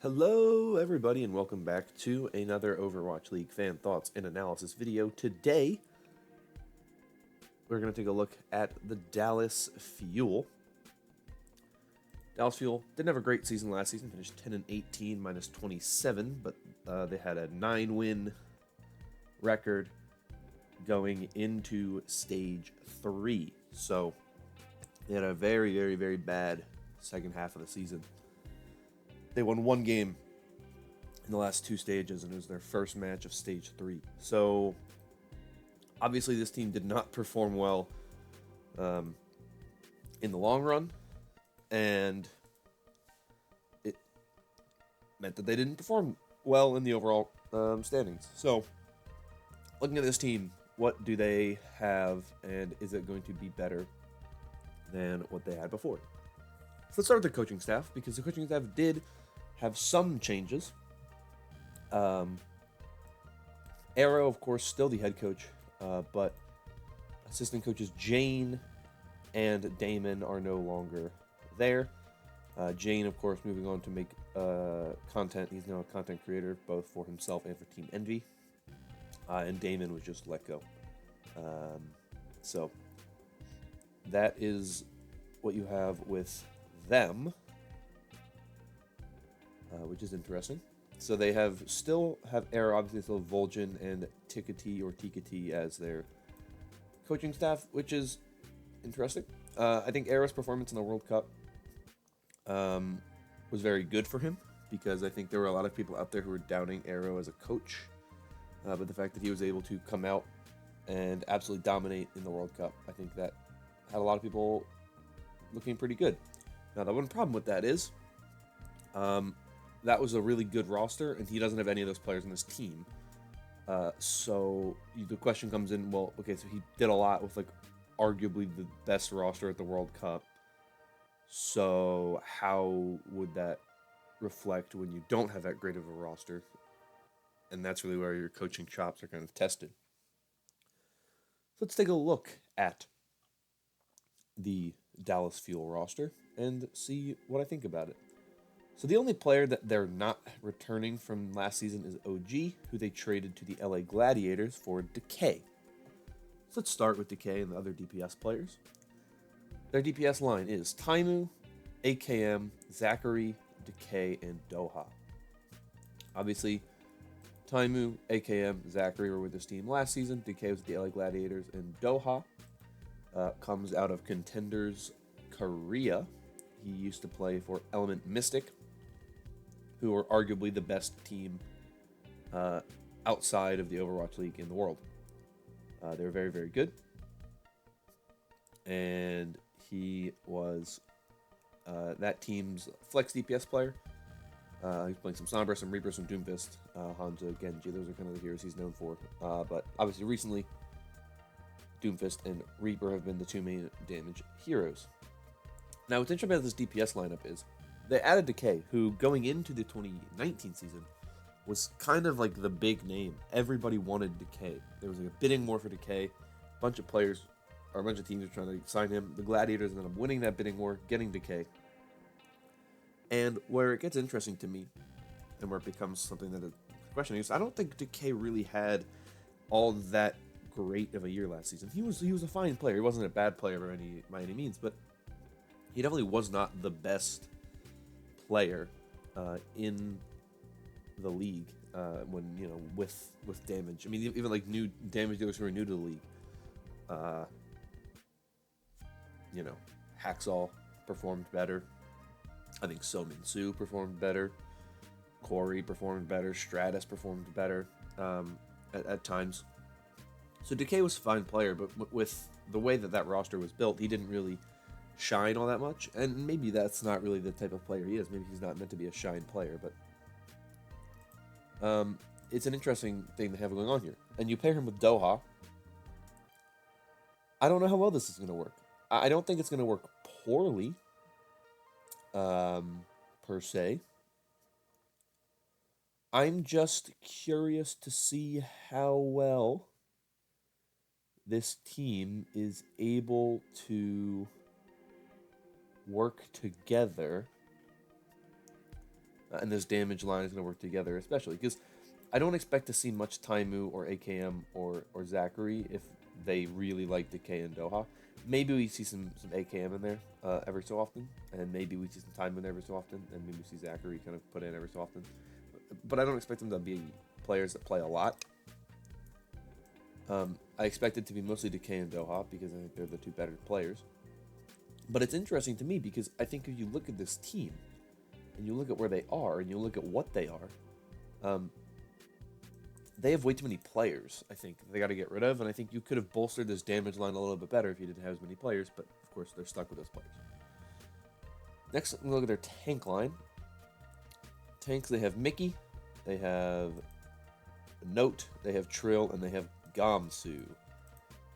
Hello, everybody, and welcome back to another Overwatch League fan thoughts and analysis video. Today, we're going to take a look at the Dallas Fuel. Dallas Fuel didn't have a great season last season, finished 10-18, minus 27, but they had a 9-win record going into Stage 3. So, they had a very, very, very bad second half of the season. They won one game in the last two stages, and it was their first match of Stage 3. So, obviously, this team did not perform well in the long run, and it meant that they didn't perform well in the overall standings. So, looking at this team, what do they have, and is it going to be better than what they had before? So let's start with the coaching staff, because the coaching staff did have some changes. Arrow, of course, still the head coach, but assistant coaches Jane and Damon are no longer there. Jane, of course, moving on to make content. He's now a content creator, both for himself and for Team Envy. And Damon was just let go. So that is what you have with them, which is interesting. So they still have Arrow, obviously still have Vol'jin and Tikati as their coaching staff, which is interesting. I think Arrow's performance in the World Cup was very good for him, because I think there were a lot of people out there who were doubting Arrow as a coach. But the fact that he was able to come out and absolutely dominate in the World Cup, I think that had a lot of people looking pretty good. Now, the one problem with that is that was a really good roster, and he doesn't have any of those players on his team. So the question comes in, well, okay, so he did a lot with, like, arguably the best roster at the World Cup. So how would that reflect when you don't have that great of a roster? And that's really where your coaching chops are kind of tested. So let's take a look at the Dallas Fuel roster and see what I think about it. So the only player that they're not returning from last season is OG, who they traded to the LA Gladiators for Decay. So let's start with Decay and the other DPS players. Their DPS line is Taimu, AKM, Zachary, Decay, and Doha. Obviously, Taimu, AKM, Zachary were with this team last season. Decay was with the LA Gladiators, and Doha comes out of Contenders Korea. He used to play for Element Mystic, who are arguably the best team outside of the Overwatch League in the world. They're very, very good. And he was that team's flex DPS player. He's playing some Sombra, some Reaper, some Doomfist, Hanzo, Genji. Those are kind of the heroes he's known for. But obviously recently, Doomfist and Reaper have been the two main damage heroes. Now, what's interesting about this DPS lineup is they added Decay, who going into the 2019 season was kind of like the big name. Everybody wanted Decay. There was like a bidding war for Decay. A bunch of players, or a bunch of teams were trying to sign him. The Gladiators ended up winning that bidding war, getting Decay. And where it gets interesting to me, and where it becomes something that is questioning, is I don't think Decay really had all that great of a year last season. He was a fine player. He wasn't a bad player by any means, but he definitely was not the best player in the league when, with damage. I mean, even like new damage dealers who are new to the league. Hacksaw performed better. I think So Min Soo performed better. Corey performed better. Stratus performed better at times. So Decay was a fine player, but with the way that roster was built, he didn't really shine all that much, and maybe that's not really the type of player he is. Maybe he's not meant to be a shine player, but it's an interesting thing to have going on here. And you pair him with Doha. I don't know how well this is going to work. I don't think it's going to work poorly, per se. I'm just curious to see how well this team is able to work together and this damage line is going to work together, especially because I don't expect to see much Taimu or AKM or Zachary if they really like Decay and Doha. Maybe we see some AKM in there every so often, and maybe we see some Taimu in there every so often, and maybe we see Zachary kind of put in every so often. But I don't expect them to be players that play a lot. I expect it to be mostly Decay and Doha because I think they're the two better players. But it's interesting to me because I think if you look at this team, and you look at where they are, and you look at what they are, they have way too many players, I think, they got to get rid of. And I think you could have bolstered this damage line a little bit better if you didn't have as many players, but of course they're stuck with those players. Next, we look at their tank line. Tanks, they have Mickey, they have Note, they have Trill, and they have Gamsu.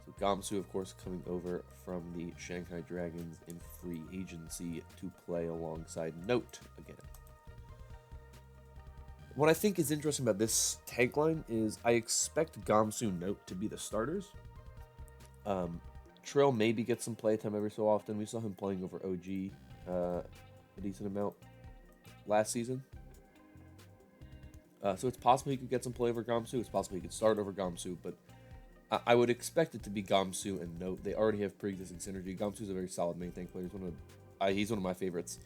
So Gamsu, of course, coming over from the Shanghai Dragons in free agency to play alongside Note again. What I think is interesting about this tank line is I expect Gamsu Note to be the starters. Trill maybe gets some playtime every so often. We saw him playing over OG a decent amount last season. So it's possible he could get some play over Gamsu. It's possible he could start over Gamsu, but I would expect it to be Gamsu and Note. They already have pre-existing synergy. Gamsu's a very solid main tank player. He's one of my favorites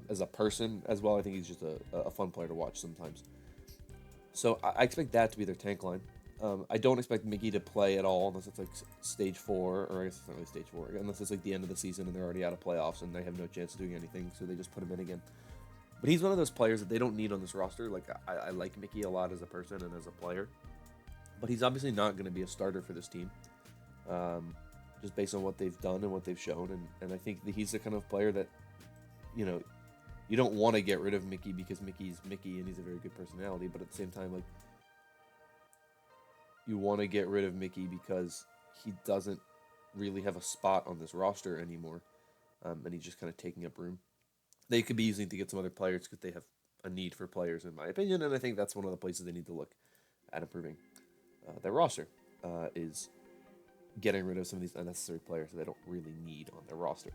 as a person as well. I think he's just a fun player to watch sometimes. So I expect that to be their tank line. I don't expect Mickey to play at all unless it's like stage 4, or I guess it's not really stage 4, unless it's like the end of the season and they're already out of playoffs and they have no chance of doing anything, so they just put him in again. But he's one of those players that they don't need on this roster. Like, I like Mickey a lot as a person and as a player. But he's obviously not going to be a starter for this team. Just based on what they've done and what they've shown. And I think that he's the kind of player that, you don't want to get rid of Mickey because Mickey's Mickey and he's a very good personality. But at the same time, like, you want to get rid of Mickey because he doesn't really have a spot on this roster anymore. And he's just kind of taking up room. They could be using to get some other players because they have a need for players, in my opinion, and I think that's one of the places they need to look at improving their roster, is getting rid of some of these unnecessary players that they don't really need on their roster.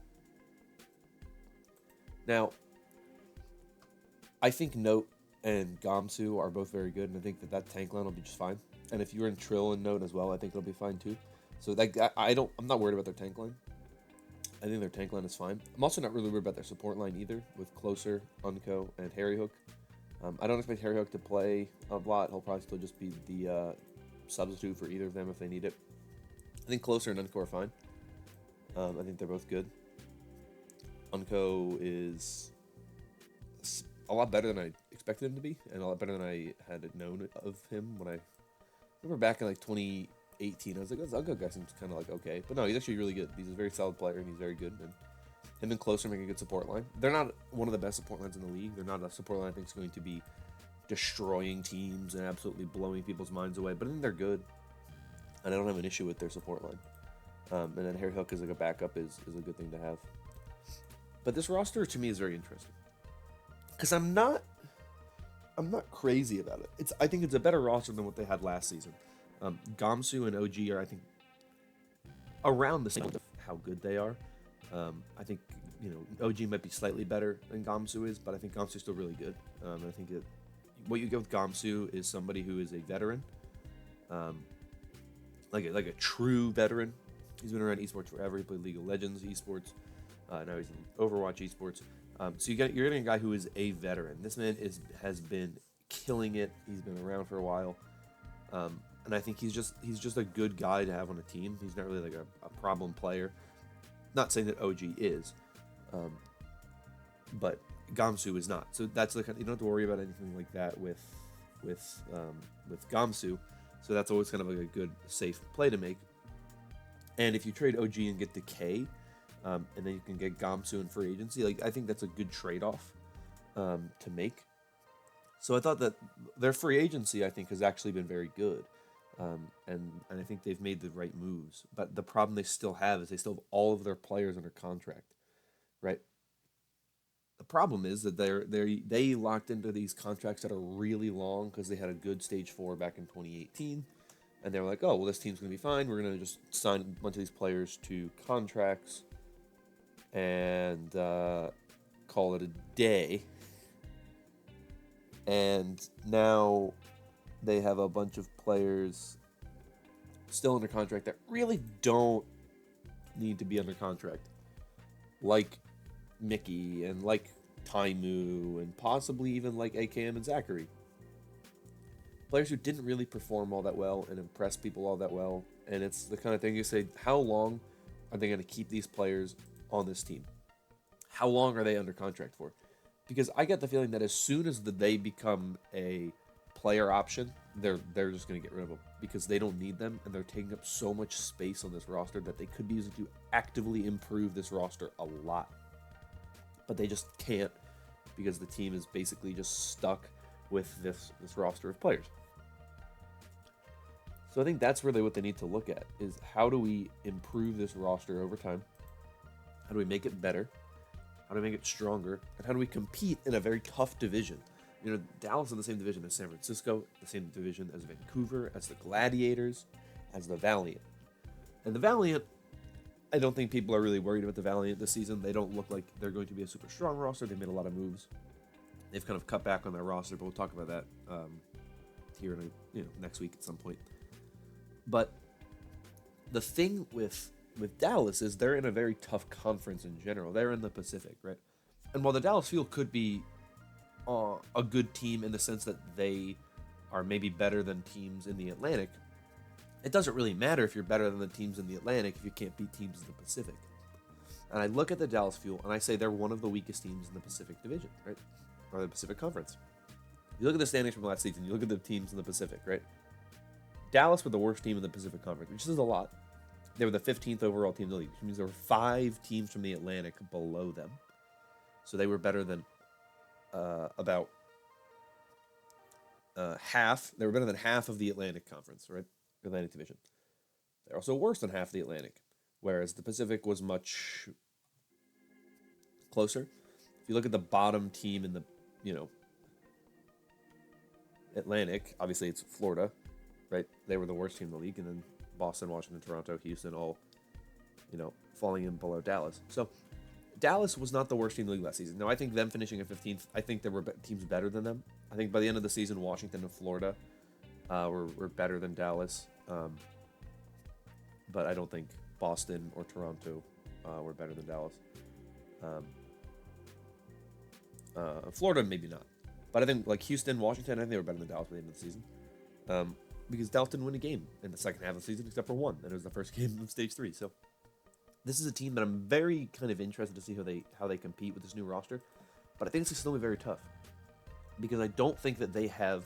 Now, I think Note and Gamsu are both very good, and I think that tank line will be just fine. And if you're in Trill and Note as well, I think it'll be fine too. So I'm not worried about their tank line. I think their tank line is fine. I'm also not really worried about their support line either, with Closer, Unco, and Harry Hook. I don't expect Harry Hook to play a lot. He'll probably still just be the substitute for either of them if they need it. I think Closer and Unco are fine. I think they're both good. Unco is a lot better than I expected him to be, and a lot better than I had known of him when I remember back in like 2018. I was like, this Unco guy seems kind of like okay, but no, he's actually really good. He's a very solid player, and he's very good. And him and Closer make a good support line. They're not one of the best support lines in the league. They're not a support line I think is going to be destroying teams and absolutely blowing people's minds away, but I think they're good, and I don't have an issue with their support line. And then Harry Hook as like a backup is a good thing to have. But this roster to me is very interesting because I'm not crazy about it. I think it's a better roster than what they had last season. Gamsu and OG are, I think, around the same of how good they are. I think OG might be slightly better than Gamsu is, but I think Gamsu is still really good. I think what you get with Gamsu is somebody who is a veteran, like a true veteran. He's been around esports forever. He played League of Legends esports. Now he's in Overwatch esports. So you're getting a guy who is a veteran. This man has been killing it. He's been around for a while, and I think he's just a good guy to have on a team. He's not really like a problem player. Not saying that OG is, but Gamsu is not. So that's you don't have to worry about anything like that with Gamsu. So that's always kind of like a good safe play to make. And if you trade OG and get Decay, and then you can get Gamsu in free agency, like I think that's a good trade-off to make. So I thought that their free agency, I think, has actually been very good. And I think they've made the right moves. But the problem they still have is they still have all of their players under contract, right? The problem is that they locked into these contracts that are really long because they had a good stage 4 back in 2018. And they were like, oh, well, this team's going to be fine. We're going to just sign a bunch of these players to contracts and call it a day. And now they have a bunch of players still under contract that really don't need to be under contract, like Mickey and like Taimu and possibly even like AKM and Zachary. Players who didn't really perform all that well and impress people all that well. And it's the kind of thing you say, how long are they going to keep these players on this team? How long are they under contract for? Because I get the feeling that as soon as they become a player option, they're just going to get rid of them because they don't need them and they're taking up so much space on this roster that they could be using to actively improve this roster a lot. But they just can't because the team is basically just stuck with this roster of players. So I think that's really what they need to look at is how do we improve this roster over time? How do we make it better? How do we make it stronger? And how do we compete in a very tough division? You know, Dallas is in the same division as San Francisco, the same division as Vancouver, as the Gladiators, as the Valiant. And the Valiant, I don't think people are really worried about the Valiant this season. They don't look like they're going to be a super strong roster. They made a lot of moves. They've kind of cut back on their roster, but we'll talk about that here in next week at some point. But the thing with Dallas is they're in a very tough conference in general. They're in the Pacific, right? And while the Dallas Fuel could be a good team in the sense that they are maybe better than teams in the Atlantic, it doesn't really matter if you're better than the teams in the Atlantic if you can't beat teams in the Pacific. And I look at the Dallas Fuel and I say they're one of the weakest teams in the Pacific Division, right? Or the Pacific Conference. You look at the standings from last season, you look at the teams in the Pacific, right? Dallas were the worst team in the Pacific Conference, which is a lot. They were the 15th overall team in the league, which means there were 5 teams from the Atlantic below them. So they were better than about half. They were better than half of the Atlantic Conference, right? Atlantic Division. They're also worse than half the Atlantic, whereas the Pacific was much closer. If you look at the bottom team in the, Atlantic, obviously it's Florida, right? They were the worst team in the league, and then Boston, Washington, Toronto, Houston, all, falling in below Dallas. So Dallas was not the worst team in the league last season. Now, I think them finishing at 15th, I think there were teams better than them. I think by the end of the season, Washington and Florida were better than Dallas. But I don't think Boston or Toronto were better than Dallas. Florida, maybe not. But I think, like Houston, Washington, I think they were better than Dallas by the end of the season. Because Dallas didn't win a game in the second half of the season except for one, and it was the first game of Stage 3. So this is a team that I'm very kind of interested to see how they compete with this new roster. But I think it's still be very tough. Because I don't think that they have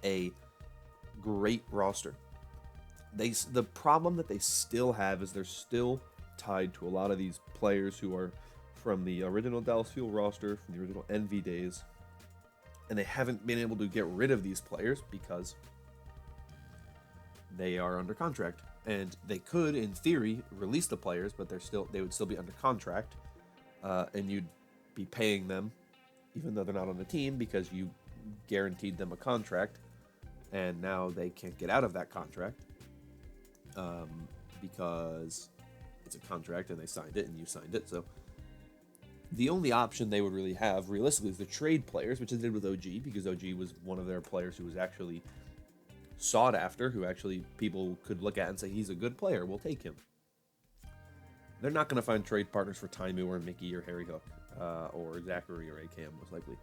a great roster. The problem that they still have is they're still tied to a lot of these players who are from the original Dallas Fuel roster, from the original NV days. And they haven't been able to get rid of these players because they are under contract. And they could, in theory, release the players, but they would still be under contract. And you'd be paying them, even though they're not on the team, because you guaranteed them a contract. And now they can't get out of that contract. Because it's a contract and they signed it and you signed it. So the only option they would really have, realistically, is to trade players, which they did with OG, because OG was one of their players who was actually sought after, who actually people could look at and say, he's a good player, we'll take him. They're not going to find trade partners for Taimu or Mickey or Harry Hook, or Zachary or AKM, most likely.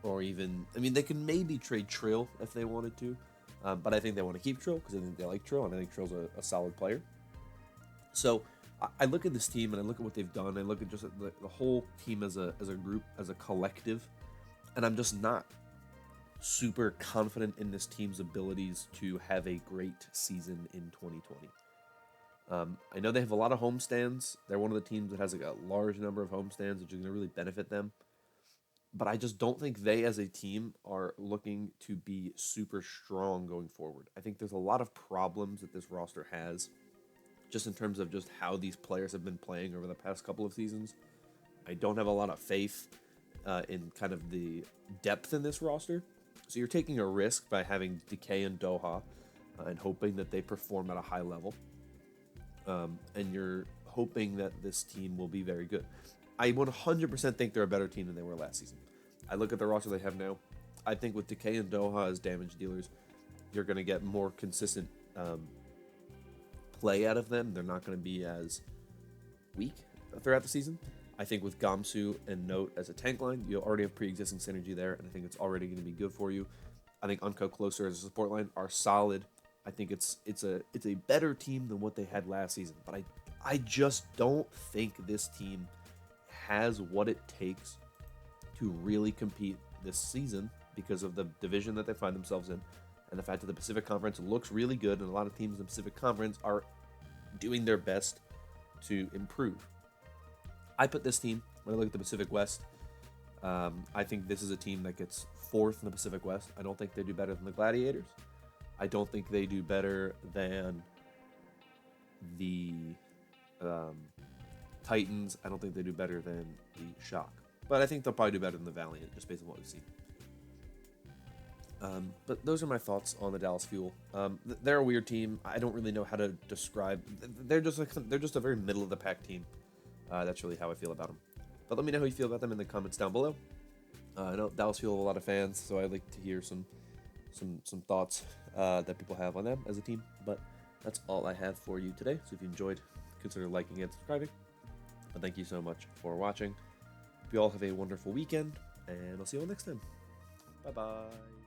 Or even, they can maybe trade Trill if they wanted to, but I think they want to keep Trill because I think they like Trill, and I think Trill's a solid player. So I look at this team and I look at what they've done. I look at just the whole team as a group, as a collective, and I'm just not super confident in this team's abilities to have a great season in 2020. I know they have a lot of homestands. They're one of the teams that has a large number of homestands, which is going to really benefit them. But I just don't think they as a team are looking to be super strong going forward. I think there's a lot of problems that this roster has, just in terms of just how these players have been playing over the past couple of seasons. I don't have a lot of faith in kind of the depth in this roster. So you're taking a risk by having Decay and Doha and hoping that they perform at a high level. And you're hoping that this team will be very good. I 100% think they're a better team than they were last season. I look at the roster they have now. I think with Decay and Doha as damage dealers, you're going to get more consistent play out of them. They're not going to be as weak throughout the season. I think with Gamsu and Note as a tank line, you already have pre-existing synergy there, and I think it's already going to be good for you. I think Unco Closer as a support line are solid. I think it's a better team than what they had last season, but I just don't think this team has what it takes to really compete this season because of the division that they find themselves in, and the fact that the Pacific Conference looks really good, and a lot of teams in the Pacific Conference are doing their best to improve. I put this team, when I look at the Pacific West, I think this is a team that gets 4th in the Pacific West. I don't think they do better than the Gladiators. I don't think they do better than the Titans. I don't think they do better than the Shock. But I think they'll probably do better than the Valiant, just based on what we've seen. But those are my thoughts on the Dallas Fuel. They're a weird team. I don't really know how to describe. They're just a very middle of the pack team. That's really how I feel about them. But let me know how you feel about them in the comments down below. I know Dallas Fuel have a lot of fans, so I'd like to hear some thoughts that people have on them as a team. But that's all I have for you today. So if you enjoyed, consider liking and subscribing. But thank you so much for watching. Hope you all have a wonderful weekend, and I'll see you all next time. Bye bye.